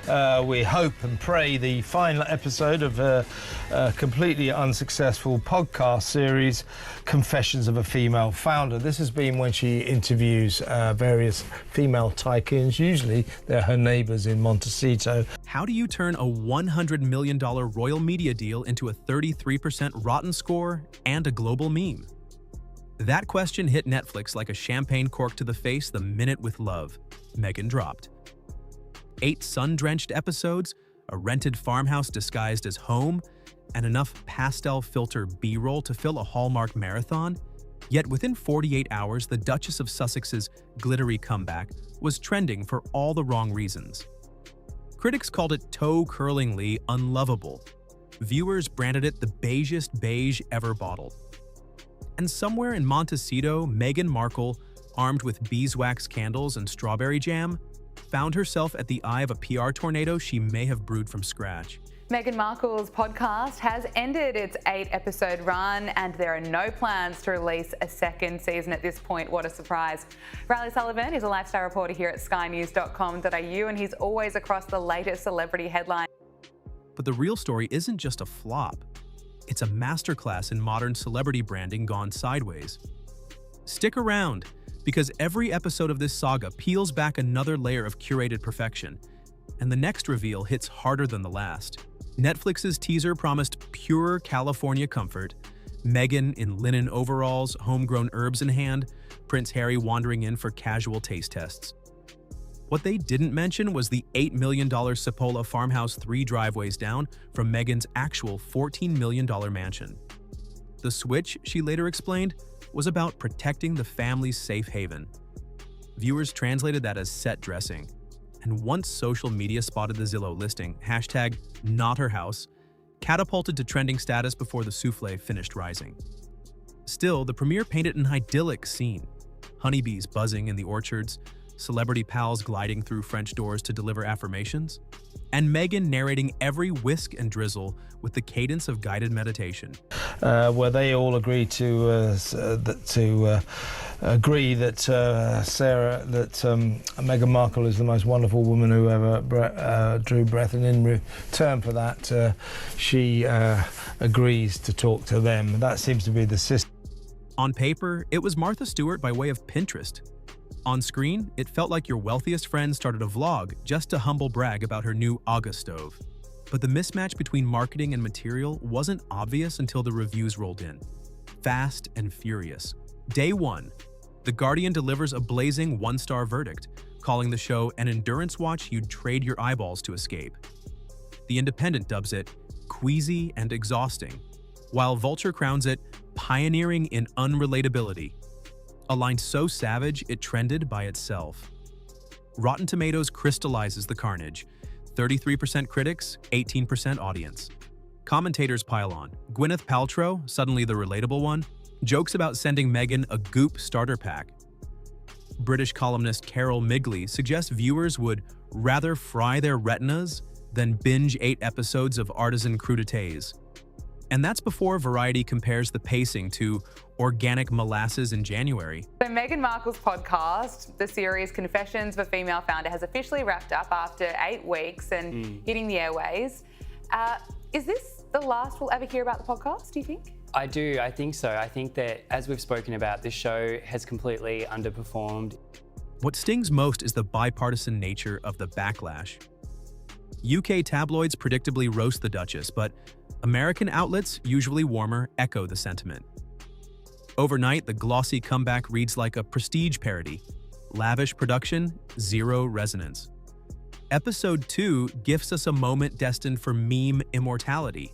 We hope and pray the final episode of a completely unsuccessful podcast series, Confessions of a Female Founder. This has been when she interviews various female tycoons. Usually they're her neighbours in Montecito. How do you turn a $100 million royal media deal into a 33% rotten score and a global meme? That question hit Netflix like a champagne cork to the face the minute With Love, Meghan dropped. 8 sun-drenched episodes, a rented farmhouse disguised as home, and enough pastel filter B-roll to fill a Hallmark marathon. Yet within 48 hours, the Duchess of Sussex's glittery comeback was trending for all the wrong reasons. Critics called it toe-curlingly unlovable. Viewers branded it the beigest beige ever bottled. And somewhere in Montecito, Meghan Markle, armed with beeswax candles and strawberry jam, found herself at the eye of a PR tornado she may have brewed from scratch. Meghan Markle's podcast has ended its 8-episode run, and there are no plans to release a second season at this point. What a surprise. Riley Sullivan is a lifestyle reporter here at skynews.com.au, and he's always across the latest celebrity headlines. But the real story isn't just a flop. It's a masterclass in modern celebrity branding gone sideways. Stick around, because every episode of this saga peels back another layer of curated perfection, and the next reveal hits harder than the last. Netflix's teaser promised pure California comfort, Meghan in linen overalls, homegrown herbs in hand, Prince Harry wandering in for casual taste tests. What they didn't mention was the $8 million Sepola farmhouse 3 driveways down from Meghan's actual $14 million mansion. The switch, she later explained, was about protecting the family's safe haven. Viewers translated that as set dressing, and once social media spotted the Zillow listing, #NotHerHouse, catapulted to trending status before the souffle finished rising. Still, the premiere painted an idyllic scene. Honeybees buzzing in the orchards, celebrity pals gliding through French doors to deliver affirmations, and Meghan narrating every whisk and drizzle with the cadence of guided meditation. Where they all agree to agree that Meghan Markle is the most wonderful woman who ever drew breath, and in return for that, she agrees to talk to them. That seems to be the system. On paper, it was Martha Stewart by way of Pinterest. On screen, it felt like your wealthiest friend started a vlog just to humble brag about her new Aga stove. But the mismatch between marketing and material wasn't obvious until the reviews rolled in. Fast and furious. Day 1, The Guardian delivers a blazing 1-star verdict, calling the show an endurance watch you'd trade your eyeballs to escape. The Independent dubs it queasy and exhausting, while Vulture crowns it pioneering in unrelatability. A line so savage it trended by itself. Rotten Tomatoes crystallizes the carnage. 33% critics, 18% audience. Commentators pile on. Gwyneth Paltrow, suddenly the relatable one, jokes about sending Meghan a Goop starter pack. British columnist Carol Migley suggests viewers would rather fry their retinas than binge 8 episodes of artisan crudités. And that's before Variety compares the pacing to organic molasses in January. So Meghan Markle's podcast, the series Confessions of a Female Founder, has officially wrapped up after 8 weeks and hitting the airways. Is this the last we'll ever hear about the podcast, do you think? I do, I think so. I think that, as we've spoken about, this show has completely underperformed. What stings most is the bipartisan nature of the backlash. UK tabloids predictably roast the Duchess, but American outlets, usually warmer, echo the sentiment. Overnight, the glossy comeback reads like a prestige parody. Lavish production, zero resonance. Episode 2 gifts us a moment destined for meme immortality.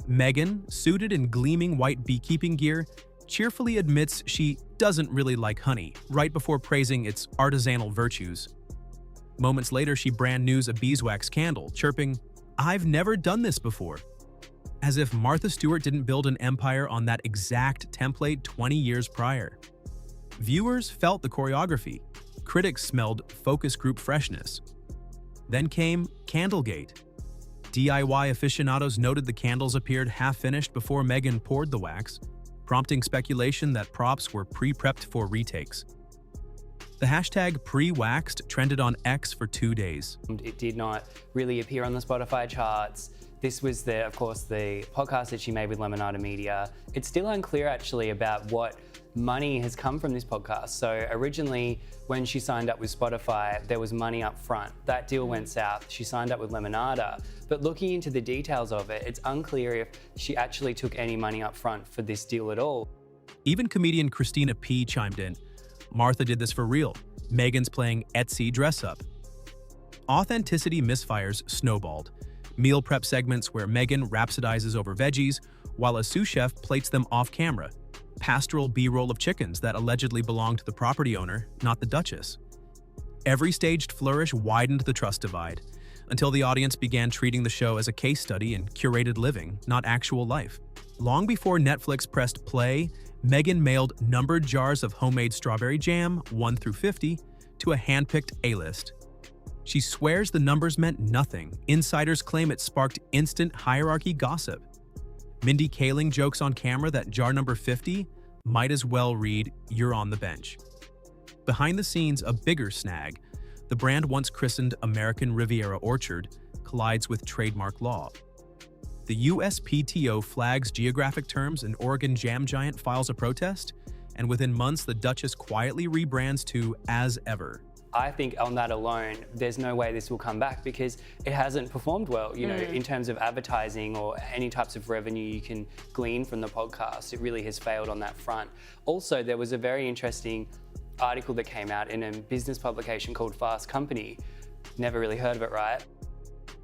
Meghan, suited in gleaming white beekeeping gear, cheerfully admits she doesn't really like honey, right before praising its artisanal virtues. Moments later, she brand news a beeswax candle, chirping, "I've never done this before." As if Martha Stewart didn't build an empire on that exact template 20 years prior. Viewers felt the choreography. Critics smelled focus group freshness. Then came Candlegate. DIY aficionados noted the candles appeared half-finished before Meghan poured the wax, prompting speculation that props were pre-prepped for retakes. The hashtag pre-waxed trended on X for 2 days. It did not really appear on the Spotify charts. This was, of course, the podcast that she made with Lemonada Media. It's still unclear, actually, about what money has come from this podcast. So originally, when she signed up with Spotify, there was money up front. That deal went south. She signed up with Lemonada. But looking into the details of it, it's unclear if she actually took any money up front for this deal at all. Even comedian Christina P. chimed in. Martha did this for real. Megan's playing Etsy dress-up. Authenticity misfires snowballed. Meal prep segments where Megan rhapsodizes over veggies, while a sous chef plates them off-camera. Pastoral B-roll of chickens that allegedly belonged to the property owner, not the Duchess. Every staged flourish widened the trust divide, until the audience began treating the show as a case study in curated living, not actual life. Long before Netflix pressed play, Megan mailed numbered jars of homemade strawberry jam, 1 through 50, to a hand-picked A-list. She swears the numbers meant nothing. Insiders claim it sparked instant hierarchy gossip. Mindy Kaling jokes on camera that jar number 50 might as well read, "You're on the bench." Behind the scenes, a bigger snag. The brand once christened American Riviera Orchard collides with trademark law. The USPTO flags geographic terms and Oregon jam giant files a protest, and within months the Duchess quietly rebrands to As Ever. I think on that alone, there's no way this will come back because it hasn't performed well, you know, in terms of advertising or any types of revenue you can glean from the podcast. It really has failed on that front. Also, there was a very interesting article that came out in a business publication called Fast Company. Never really heard of it, right?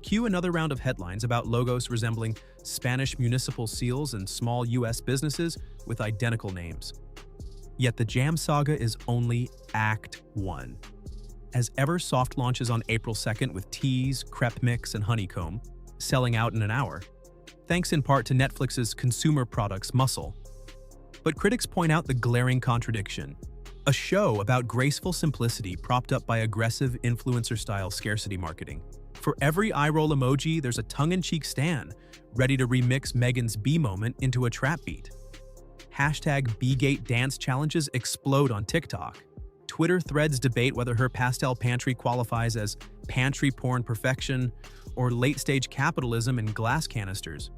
Cue another round of headlines about logos resembling Spanish municipal seals and small US businesses with identical names. Yet the Jam saga is only Act 1. As Ever soft launches on April 2nd with teas, crepe mix, and honeycomb, selling out in an hour, thanks in part to Netflix's consumer products muscle. But critics point out the glaring contradiction. A show about graceful simplicity propped up by aggressive influencer-style scarcity marketing. For every eye-roll emoji, there's a tongue-in-cheek stan, ready to remix Megan's B moment into a trap beat. Hashtag B-Gate dance challenges explode on TikTok. Twitter threads debate whether her pastel pantry qualifies as pantry porn perfection or late-stage capitalism in glass canisters.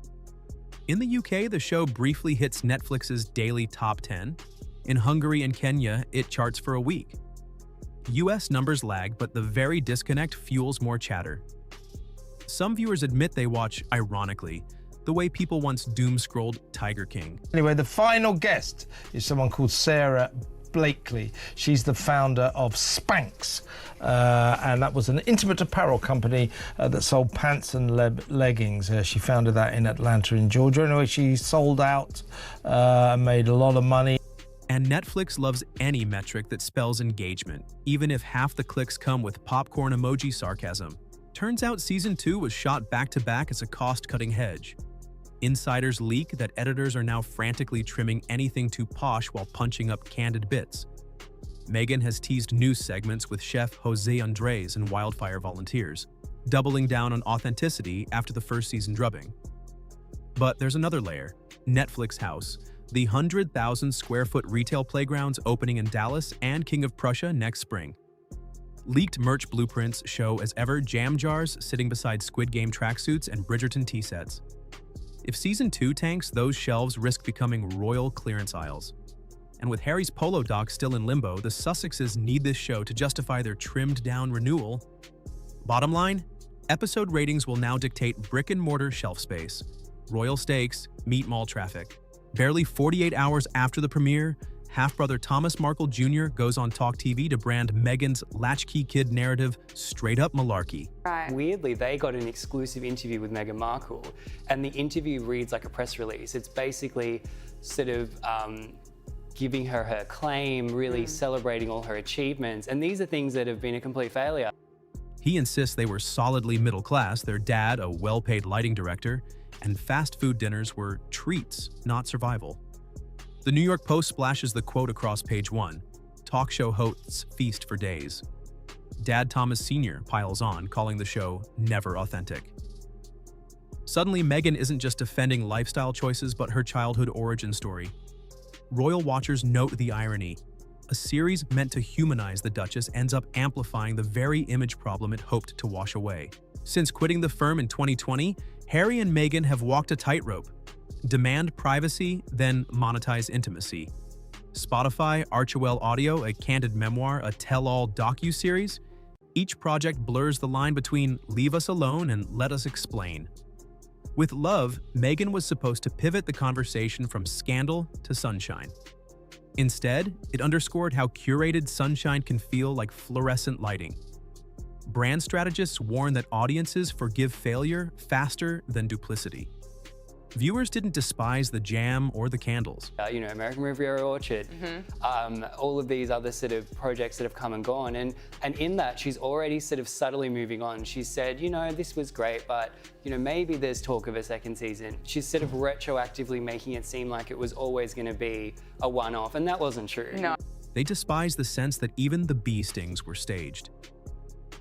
In the UK, the show briefly hits Netflix's daily top 10. In Hungary and Kenya, it charts for a week. US numbers lag, but the very disconnect fuels more chatter. Some viewers admit they watch ironically, the way people once doom-scrolled Tiger King. Anyway, the final guest is someone called Sarah Blakely. She's the founder of Spanx, and that was an intimate apparel company that sold pants and leggings. She founded that in Atlanta in Georgia. Anyway, she sold out and made a lot of money. And Netflix loves any metric that spells engagement, even if half the clicks come with popcorn emoji sarcasm. Turns out Season 2 was shot back-to-back as a cost-cutting hedge. Insiders leak that editors are now frantically trimming anything too posh while punching up candid bits. Megan has teased news segments with chef Jose Andres and Wildfire volunteers, doubling down on authenticity after the first season drubbing. But there's another layer, Netflix House, the 100,000 square foot retail playgrounds opening in Dallas and King of Prussia next spring. Leaked merch blueprints show as ever jam jars sitting beside Squid Game tracksuits and Bridgerton tea sets. If Season 2 tanks, those shelves risk becoming royal clearance aisles. And with Harry's Polo doc still in limbo, the Sussexes need this show to justify their trimmed-down renewal. Bottom line, episode ratings will now dictate brick-and-mortar shelf space. Royal stakes, meet mall traffic. Barely 48 hours after the premiere, half-brother Thomas Markle Jr. goes on Talk TV to brand Megan's latchkey kid narrative straight-up malarkey. Right. Weirdly, they got an exclusive interview with Meghan Markle, and the interview reads like a press release. It's basically sort of giving her claim, really celebrating all her achievements, and these are things that have been a complete failure. He insists they were solidly middle class, their dad a well-paid lighting director, and fast food dinners were treats, not survival. The New York Post splashes the quote across page 1, talk show hosts feast for days. Dad Thomas Sr. piles on, calling the show never authentic. Suddenly, Megan isn't just defending lifestyle choices but her childhood origin story. Royal watchers note the irony. a series meant to humanize the Duchess ends up amplifying the very image problem it hoped to wash away. Since quitting the firm in 2020, Harry and Meghan have walked a tightrope. Demand privacy, then monetize intimacy. Spotify, Archewell Audio, a candid memoir, a tell-all docu-series. Each project blurs the line between leave us alone and let us explain. With Love, Meghan was supposed to pivot the conversation from scandal to sunshine. Instead, it underscored how curated sunshine can feel like fluorescent lighting. Brand strategists warn that audiences forgive failure faster than duplicity. Viewers didn't despise the jam or the candles. American Riviera Orchard, all of these other sort of projects that have come and gone. And in that, she's already sort of subtly moving on. She said, this was great, but, maybe there's talk of a second season. She's sort of retroactively making it seem like it was always going to be a one-off, and that wasn't true. No. They despise the sense that even the bee stings were staged.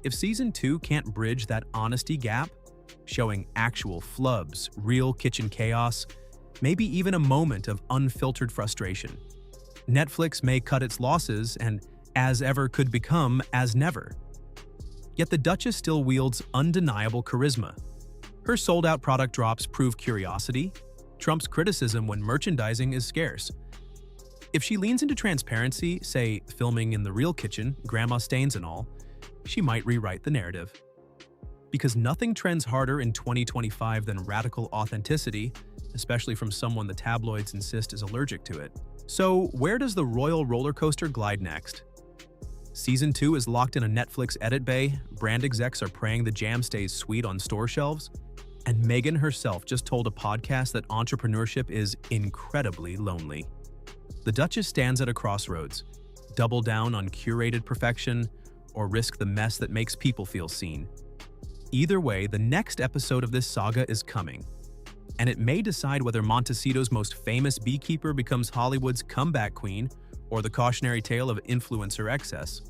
If Season 2 can't bridge that honesty gap, showing actual flubs, real kitchen chaos, maybe even a moment of unfiltered frustration, Netflix may cut its losses and as ever could become as never. Yet the Duchess still wields undeniable charisma. Her sold-out product drops prove curiosity, trumps criticism when merchandising is scarce. If she leans into transparency, say filming in the real kitchen, grandma stains and all, she might rewrite the narrative. Because nothing trends harder in 2025 than radical authenticity, especially from someone the tabloids insist is allergic to it. So where does the royal roller coaster glide next? Season 2 is locked in a Netflix edit bay, brand execs are praying the jam stays sweet on store shelves, and Meghan herself just told a podcast that entrepreneurship is incredibly lonely. The Duchess stands at a crossroads. Double down on curated perfection, or risk the mess that makes people feel seen. Either way, the next episode of this saga is coming, and it may decide whether Montecito's most famous beekeeper becomes Hollywood's comeback queen or the cautionary tale of influencer excess.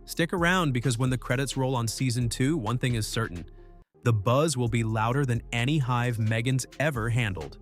Stick around, because when the credits roll on Season 2, one thing is certain: the buzz will be louder than any hive Meghan's ever handled.